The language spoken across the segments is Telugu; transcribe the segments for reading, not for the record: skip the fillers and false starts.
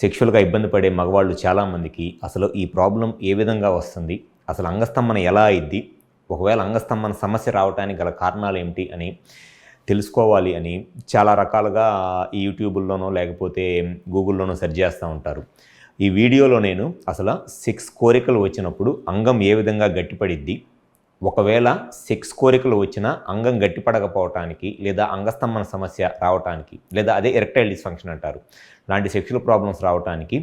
సెక్షువల్‌గా ఇబ్బంది పడే మగవాళ్ళు చాలామందికి అసలు ఈ ప్రాబ్లమ్ ఏ విధంగా వస్తుంది? అసలు అంగస్తంభన ఎలా అయిద్ది? ఒకవేళ అంగస్తంభన సమస్య రావటానికి గల కారణాలేమిటి అని తెలుసుకోవాలి అని చాలా రకాలుగా ఈ యూట్యూబుల్లోనో లేకపోతే గూగుల్‌లోనో సెర్చ్ చేస్తూ ఉంటారు. ఈ వీడియోలో నేను అసలు సెక్స్ కోరికలు వచ్చినప్పుడు అంగం ఏ విధంగా గట్టిపడిద్ది? ఒకవేళ సెక్స్ కోరికలు వచ్చినా అంగం గట్టిపడకపోవటానికి లేదా అంగస్తంభన సమస్య రావటానికి లేదా అదే ఎరెక్టైల్ డిస్ఫంక్షన్ అంటారు. లాంటి సెక్షువల్ ప్రాబ్లమ్స్ రావటానికి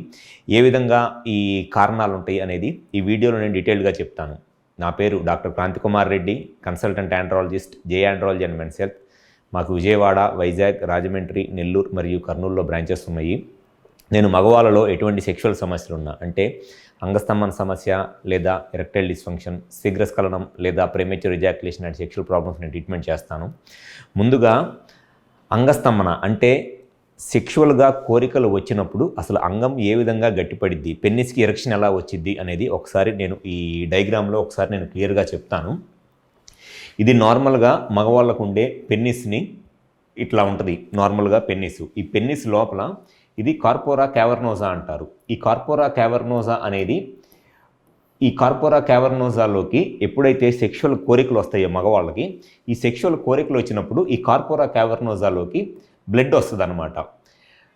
ఏ విధంగా ఈ కారణాలు ఉంటాయి అనేది ఈ వీడియోలో నేను డీటెయిల్డ్గా చెప్తాను. నా పేరు doctor Kranthikumar Reddy, consultant andrologist, J andrology and men's health. మాకు విజయవాడ, వైజాగ్, రాజమండ్రి, నెల్లూరు మరియు కర్నూలులో బ్రాంచెస్ ఉన్నాయి. నేను మగవాళ్ళలో ఎటువంటి సెక్షువల్ సమస్యలు ఉన్నా అంటే అంగస్తంభన సమస్య లేదా ఎరెక్టైల్ డిస్ఫంక్షన్, శీఘ్రస్ఖలనం లేదా premature ejaculation and sexual problems నేను ట్రీట్మెంట్ చేస్తాను. ముందుగా అంగస్తంభన అంటే సెక్షువల్గా కోరికలు వచ్చినప్పుడు అసలు అంగం ఏ విధంగా గట్టిపడిద్ది, పెన్నిస్కి ఎరెక్షన్ ఎలా వచ్చిద్ది అనేది ఒకసారి నేను ఈ డయాగ్రామ్లో ఒకసారి నేను క్లియర్గా చెప్తాను. ఇది నార్మల్గా మగవాళ్ళకు ఉండే పెన్నిస్ని ఇట్లా ఉంటుంది. నార్మల్గా పెన్నిస్, ఈ పెన్నిస్ లోపల ఇది కార్పోరా క్యావర్నోజా అంటారు. ఈ కార్పోరా క్యావర్నోజా అనేది ఈ కార్పోరా క్యావర్నోజాలోకి ఎప్పుడైతే సెక్షువల్ కోరికలు వస్తాయో మగవాళ్ళకి, ఈ సెక్షువల్ కోరికలు వచ్చినప్పుడు ఈ కార్పోరా క్యావర్నోజాలోకి బ్లడ్ వస్తుంది అనమాట.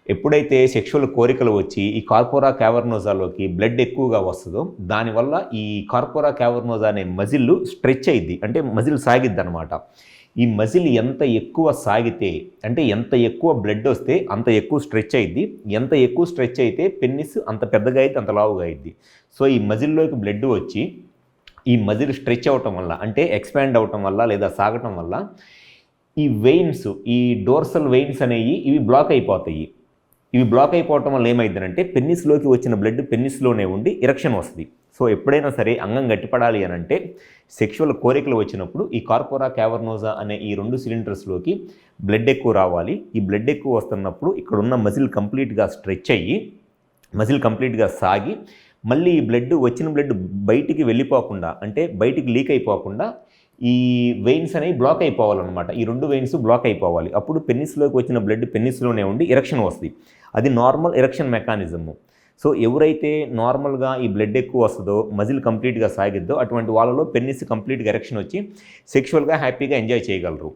ఎప్పుడైతే సెక్షువల్ కోరికలు వచ్చి ఈ కార్పోరా క్యావర్నోజాలోకి బ్లడ్ ఎక్కువగా వస్తుందో దానివల్ల ఈ కార్పోరా క్యావర్నోజా అనే మజిల్ స్ట్రెచ్ అయ్యిద్ది, అంటే మజిల్ సాగిద్ది అనమాట. ఈ మజిల్ ఎంత ఎక్కువ సాగితే అంటే ఎంత ఎక్కువ బ్లడ్ వస్తే అంత ఎక్కువ స్ట్రెచ్ అయ్యిద్ది. ఎంత ఎక్కువ స్ట్రెచ్ అయితే పెన్నిస్ అంత పెద్దగా అయితే అంత లావుగా అయ్యిద్ది. సో ఈ మజిల్లోకి బ్లడ్ వచ్చి ఈ మజిల్ స్ట్రెచ్ అవ్వటం వల్ల అంటే ఎక్స్పాండ్ అవ్వటం వల్ల లేదా సాగటం వల్ల ఈ వెయిన్స్, ఈ డోర్సల్ వెయిన్స్ అనేవి ఇవి బ్లాక్ అయిపోతాయి. ఇవి బ్లాక్ అయిపోవటం వల్ల ఏమైందంటే పెన్నిస్లోకి వచ్చిన బ్లడ్ పెన్నిస్లోనే ఉండి ఎరెక్షన్ వస్తుంది. సో ఎప్పుడైనా సరే అంగం గట్టిపడాలి అని అంటే సెక్షువల్ కోరికలు వచ్చినప్పుడు ఈ కార్పోరా క్యావర్నోజా అనే ఈ 2 సిలిండర్స్లోకి బ్లడ్ ఎక్కువ రావాలి. ఈ బ్లడ్ ఎక్కువ వస్తున్నప్పుడు ఇక్కడ ఉన్న మజిల్ కంప్లీట్గా స్ట్రెచ్ అయ్యి మజిల్ కంప్లీట్గా సాగి మళ్ళీ ఈ బ్లడ్ వచ్చిన బ్లడ్ బయటికి వెళ్ళిపోకుండా అంటే బయటికి లీక్ అయిపోకుండా ఈ వెయిన్స్ అనేవి బ్లాక్ అయిపోవాలన్నమాట. ఈ 2 వెయిన్స్ బ్లాక్ అయిపోవాలి. అప్పుడు పెన్నిస్లోకి వచ్చిన బ్లడ్ పెన్నిస్లోనే ఉండి ఎరెక్షన్ వస్తుంది. అది నార్మల్ ఎరెక్షన్ మెకానిజము. సో ఎవరైతే నార్మల్గా ఈ బ్లడ్ ఎక్కువ వస్తుందో మజిల్ కంప్లీట్గా సాగిద్దో అటువంటి వాళ్ళలో పెన్నిస్ కంప్లీట్గా ఎరెక్షన్ వచ్చి సెక్షువల్గా హ్యాపీగా ఎంజాయ్ చేయగలరు.